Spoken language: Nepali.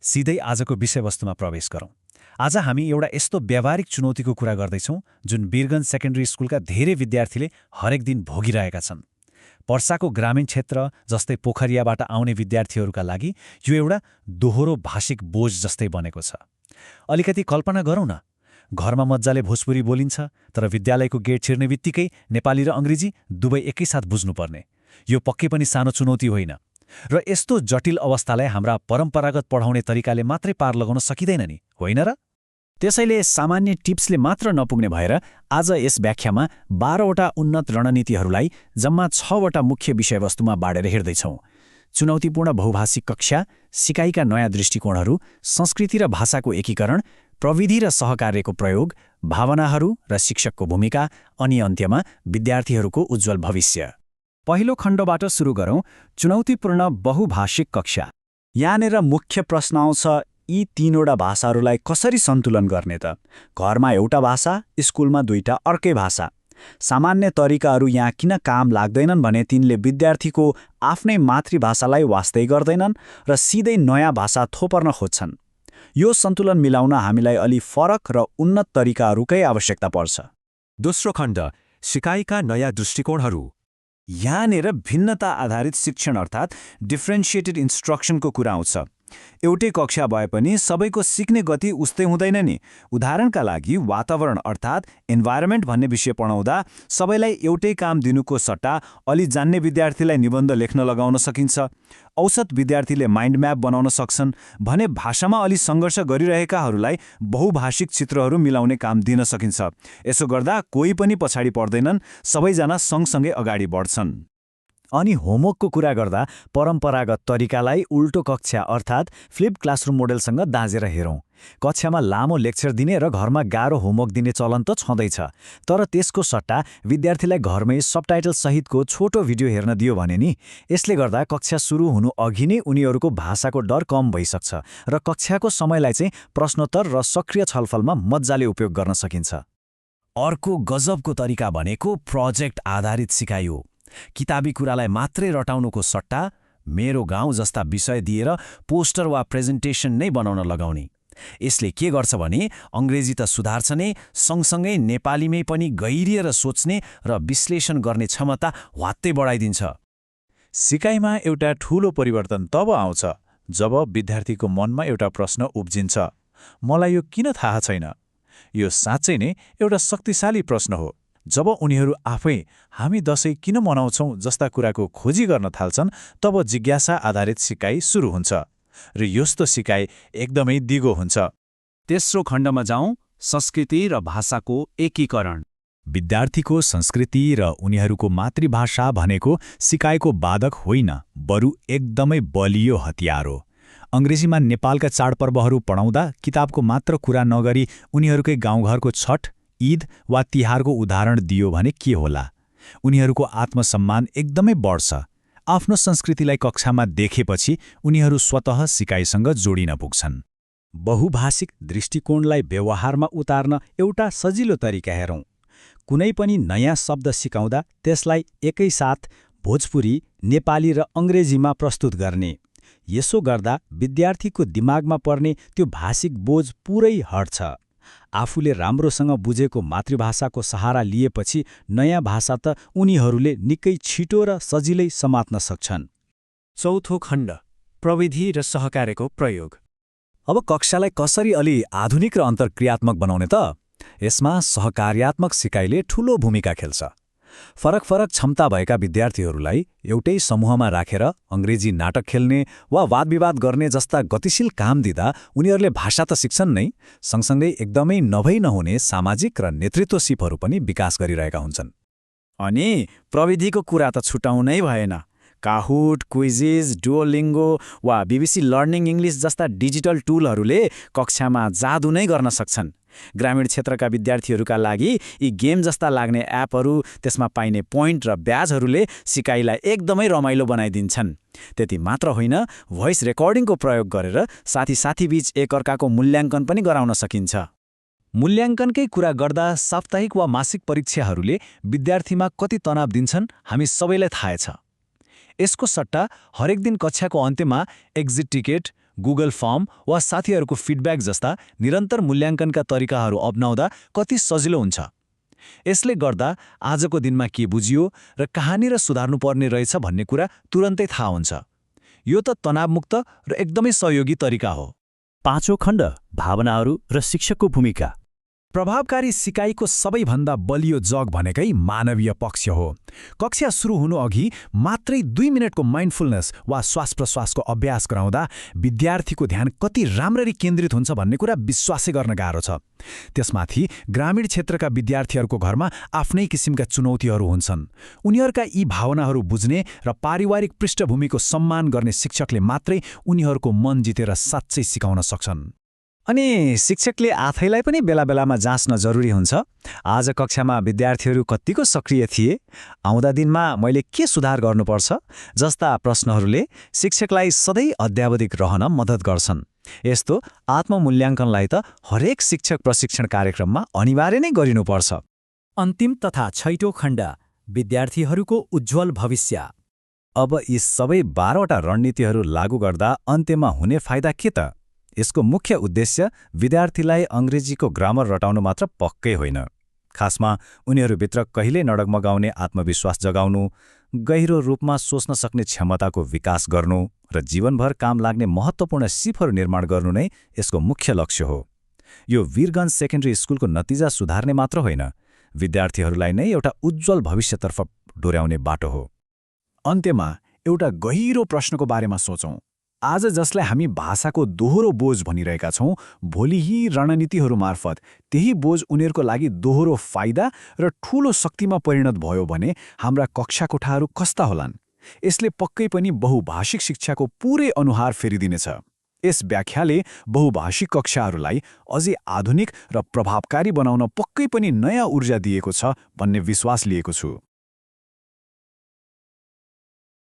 सिधै आजको विषयवस्तुमा प्रवेश गरौँ। आज हामी एउटा यस्तो व्यावहारिक चुनौतीको कुरा गर्दैछौँ जुन वीरगञ्ज सेकेन्डरी स्कुलका धेरै विद्यार्थीले हरेक दिन भोगिरहेका छन्। पर्साको ग्रामीण क्षेत्र जस्तै पोखरियाबाट आउने विद्यार्थीहरूका लागि यो एउटा दोहोरो भाषिक बोझ जस्तै बनेको छ। अलिकति कल्पना गरौँ न, घरमा मज्जाले भोजपुरी बोलिन्छ, तर विद्यालयको गेट छिर्ने बित्तिकै नेपाली र अङ्ग्रेजी दुवै एकैसाथ बुझ्नुपर्ने। यो पक्कै पनि सानो चुनौती होइन, र यस्तो जटिल अवस्थालाई हाम्रा परम्परागत पढाउने तरिकाले मात्रै पार लगाउन सकिँदैन नि, होइन र? त्यसैले सामान्य टिप्सले मात्र नपुग्ने भएर आज यस व्याख्यामा 12वटा उन्नत रणनीतिहरूलाई जम्मा 6वटा मुख्य विषयवस्तुमा बाँडेर हेर्दैछौँ। चुनौतीपूर्ण बहुभाषिक कक्षा, सिकाइका नयाँ दृष्टिकोणहरू, संस्कृति र भाषाको एकीकरण, प्रविधि र सहकार्यको प्रयोग, भावनाहरू र शिक्षकको भूमिका, अनि अन्त्यमा विद्यार्थीहरूको उज्जवल भविष्य। पहिलो खण्डबाट सुरु गरौँ, चुनौतीपूर्ण बहुभाषिक कक्षा। यहाँनिर मुख्य प्रश्न आउँछ, यी तीनवटा भाषाहरूलाई कसरी सन्तुलन गर्ने त? घरमा एउटा भाषा, स्कुलमा दुईटा अर्कै भाषा। सामान्य तरिकाहरू यहाँ किन काम लाग्दैनन् भने तिनले विद्यार्थीको आफ्नै मातृभाषालाई वास्तै गर्दैनन् र सिधै नयाँ भाषा थोपर्न खोज्छन्। यो सन्तुलन मिलाउन हामीलाई अलि फरक र उन्नत तरिकाहरूकै आवश्यकता पर्छ। दोस्रो खण्ड, सिकाइका नयाँ दृष्टिकोणहरू। यहाँनिर भिन्नता आधारित शिक्षण अर्थात् डिफ्रेन्सिएटेड इन्स्ट्रक्सनको कुरा आउँछ। एउटै कक्षा भए पनि सबैको सिक्ने गति उस्तै हुँदैन नि। उदाहरणका लागि वातावरण अर्थात् इन्भाइरोमेन्ट भन्ने विषय पढाउँदा सबैलाई एउटै काम दिनुको सट्टा अलि जान्ने विद्यार्थीलाई निबन्ध लेख्न लगाउन सकिन्छ। औसत विद्यार्थीले माइन्ड म्याप बनाउन सक्छन् भने भाषामा अलि सङ्घर्ष गरिरहेकाहरूलाई बहुभाषिक चित्रहरू मिलाउने काम दिन सकिन्छ। यसो गर्दा कोही पनि पछाडि पर्दैनन्, सबैजना सँगसँगै अगाडि बढ्छन्। अनि होमवर्कको कुरा गर्दा परम्परागत तरिकालाई उल्टो कक्षा अर्थात् फ्लिप क्लासरुम मोडेलसँग दाँजेर हेरौँ। कक्षामा लामो लेक्चर दिने र घरमा गाह्रो होमवर्क दिने चलन त छँदैछ, तर त्यसको सट्टा विद्यार्थीलाई घरमै सबटाइटल सहितको छोटो भिडियो हेर्न दियो भने नि, यसले गर्दा कक्षा सुरु हुनु अघि नै उनीहरूको भाषाको डर कम भइसक्छ र कक्षाको समयलाई चाहिँ प्रश्नोत्तर र सक्रिय छलफलमा मज्जाले उपयोग गर्न सकिन्छ। अर्को गजबको तरिका भनेको प्रोजेक्ट आधारित सिकाइ हो। किताबी कुरालाई मात्रै रटाउनुको सट्टा मेरो गाउँ जस्ता विषय दिएर पोस्टर वा प्रेजेन्टेसन नै बनाउन लगाउने। यसले के गर्छ भने अङ्ग्रेजी त सुधार्छ नै, सँगसँगै नेपालीमै पनि गहिरिएर सोच्ने र विश्लेषण गर्ने क्षमता ह्वात्तै बढाइदिन्छ। सिकाइमा एउटा ठूलो परिवर्तन तब आउँछ जब विद्यार्थीको मनमा एउटा प्रश्न उब्जिन्छ, मलाई यो किन थाहा छैन? यो साँच्चै नै एउटा शक्तिशाली प्रश्न हो। जब उनीहरू आफै हामी दशैं किन मनाउँछौँ जस्ता कुराको खोजी गर्न थाल्छन्, तब जिज्ञासा आधारित सिकाइ सुरु हुन्छ र यस्तो सिकाइ एकदमै दिगो हुन्छ। तेस्रो खण्डमा जाउँ, संस्कृति र भाषाको एकीकरण। विद्यार्थीको संस्कृति र उनीहरूको मातृभाषा भनेको सिकाइको बाधक होइन, बरु एकदमै बलियो हतियार हो। अङ्ग्रेजीमा नेपालका चाडपर्वहरू पढाउँदा किताबको मात्र कुरा नगरी उनीहरूकै गाउँघरको छठ, ईद वा तिहारको उदाहरण दियो भने के होला? उनीहरूको आत्मसम्मान एकदमै बढ्छ। आफ्नो संस्कृतिलाई कक्षामा देखेपछि उनीहरू स्वतः सिकाइसँग जोडिन पुग्छन्। बहुभाषिक दृष्टिकोणलाई व्यवहारमा उतार्न एउटा सजिलो तरिका हेरौँ। कुनै पनि नयाँ शब्द सिकाउँदा त्यसलाई एकैसाथ भोजपुरी, नेपाली र अङ्ग्रेजीमा प्रस्तुत गर्ने। यसो गर्दा विद्यार्थीको दिमागमा पर्ने त्यो भाषिक बोझ पुरै हट्छ। आफूले राम्रोसँग बुझेको मातृभाषाको सहारा लिएपछि नयाँ भाषा त उनीहरूले निकै छिटो र सजिलै समात्न सक्छन्। चौथो खण्ड, प्रविधि र सहकार्यको प्रयोग। अब कक्षालाई कसरी अलि आधुनिक र अन्तर्क्रियात्मक बनाउने त? यसमा सहकार्यात्मक सिकाइले ठूलो भूमिका खेल्छ। फरक फरक क्षमता भएका विद्यार्थीहरूलाई एउटै समूहमा राखेर अङ्ग्रेजी नाटक खेल्ने वा वादविवाद गर्ने जस्ता गतिशील काम दिँदा उनीहरूले भाषा त सिक्छन् नै, सँगसँगै एकदमै नभई नहुने सामाजिक र नेतृत्व सिपहरू पनि विकास गरिरहेका हुन्छन्। अनि प्रविधिको कुरा त छुटाउनै भएन। काहुट, क्विजिज, डुओलिङ्गो वा BBC लर्निङ इङ्ग्लिस जस्ता डिजिटल टुलहरूले कक्षामा जादु नै गर्न सक्छन्। ग्रामीण क्षेत्रका विद्यार्थीहरूका लागि यी गेम जस्ता लाग्ने एपहरू, त्यसमा पाइने पोइन्ट र ब्याजहरूले सिकाइलाई एकदमै रमाइलो बनाइदिन्छन्। त्यति मात्र होइन, भोइस रेकर्डिङको प्रयोग गरेर साथी-साथीबीच एकअर्काको मूल्याङ्कन पनि गराउन सकिन्छ। मूल्याङ्कनकै कुरा गर्दा साप्ताहिक वा मासिक परीक्षाहरूले विद्यार्थीमा कति तनाव दिन्छन् हामी सबैलाई थाहा छ। यसको सट्टा हरेक दिन कक्षाको अन्त्यमा एक्जिट टिकेट, गुगल फर्म वा साथीहरूको फिडब्याक जस्ता निरन्तर मूल्याङ्कनका तरिकाहरू अपनाउँदा कति सजिलो हुन्छ। यसले गर्दा आजको दिनमा के बुझियो र कहाँनिर सुधार्नुपर्ने रहेछ भन्ने कुरा तुरन्तै थाहा हुन्छ। यो त तनावमुक्त र एकदमै सहयोगी तरिका हो। पाँचौं खण्ड भावनाहरू र शिक्षकको भूमिका। प्रभावकारी सिकाइको सबैभन्दा बलियो जग भनेकै मानवीय पक्ष हो। कक्षा सुरु हुनु अघि मात्रै 2 मिनेटको माइन्डफुलनेस वा श्वास-प्रश्वासको अभ्यास गराउँदा विद्यार्थीको ध्यान कति राम्ररी केन्द्रित हुन्छ भन्ने कुरा विश्वासै गर्न गाह्रो छ। त्यसमाथि ग्रामीण क्षेत्रका विद्यार्थीहरूको घरमा आफ्नै किसिमका चुनौतीहरू हुन्छन्। उनीहरूका यी भावनाहरू बुझ्ने र पारिवारिक पृष्ठभूमिको सम्मान गर्ने शिक्षकले मात्रै उनीहरूको मन जितेर साँच्चै सिकाउन सक्छन्। अनि शिक्षकले आफैलाई पनि बेला बेलामा जाँच्न जरुरी हुन्छ। आज कक्षामा विद्यार्थीहरू कत्तिको सक्रिय थिए, आउँदा दिनमा मैले के सुधार गर्नुपर्छ जस्ता प्रश्नहरूले शिक्षकलाई सधैँ अध्यावधिक रहन मद्दत गर्छन्। यस्तो आत्ममूल्याङ्कनलाई त हरेक शिक्षक प्रशिक्षण कार्यक्रममा अनिवार्य नै गरिनुपर्छ। अन्तिम तथा छैटौं खण्ड विद्यार्थीहरूको उज्जवल भविष्य। अब यी सबै 12वटा रणनीतिहरू लागू गर्दा अन्त्यमा हुने फाइदा के त? यसको मुख्य उद्देश्य विद्यार्थीलाई अङ्ग्रेजीको ग्रामर रटाउनु मात्र पक्कै होइन। खासमा उनीहरूभित्र कहिल्यै नडगमगाउने आत्मविश्वास जगाउनु, गहिरो रूपमा सोच्न सक्ने क्षमताको विकास गर्नु र जीवनभर काम लाग्ने महत्त्वपूर्ण सिपहरू निर्माण गर्नु नै यसको मुख्य लक्ष्य हो। यो वीरगञ्ज सेकेन्ड्री स्कुलको नतिजा सुधार्ने मात्र होइन, विद्यार्थीहरूलाई नै एउटा उज्जवल भविष्यतर्फ डोर्याउने बाटो हो। अन्त्यमा एउटा गहिरो प्रश्नको बारेमा सोचौँ। आज जसलाई हामी भाषाको दोहोरो बोझ भनिरहेका छौँ, भोलि यी रणनीतिहरू मार्फत त्यही बोझ उनीहरूको लागि दोहोरो फाइदा र ठूलो शक्तिमा परिणत भयो भने हाम्रा कक्षा कोठाहरू कस्ता होलान्? यसले पक्कै पनि बहुभाषिक शिक्षाको पूरै अनुहार फेरिदिनेछ। यस व्याख्याले बहुभाषिक कक्षाहरूलाई अझै आधुनिक र प्रभावकारी बनाउन पक्कै पनि नयाँ ऊर्जा दिएको छ भन्ने विश्वास लिएको छु।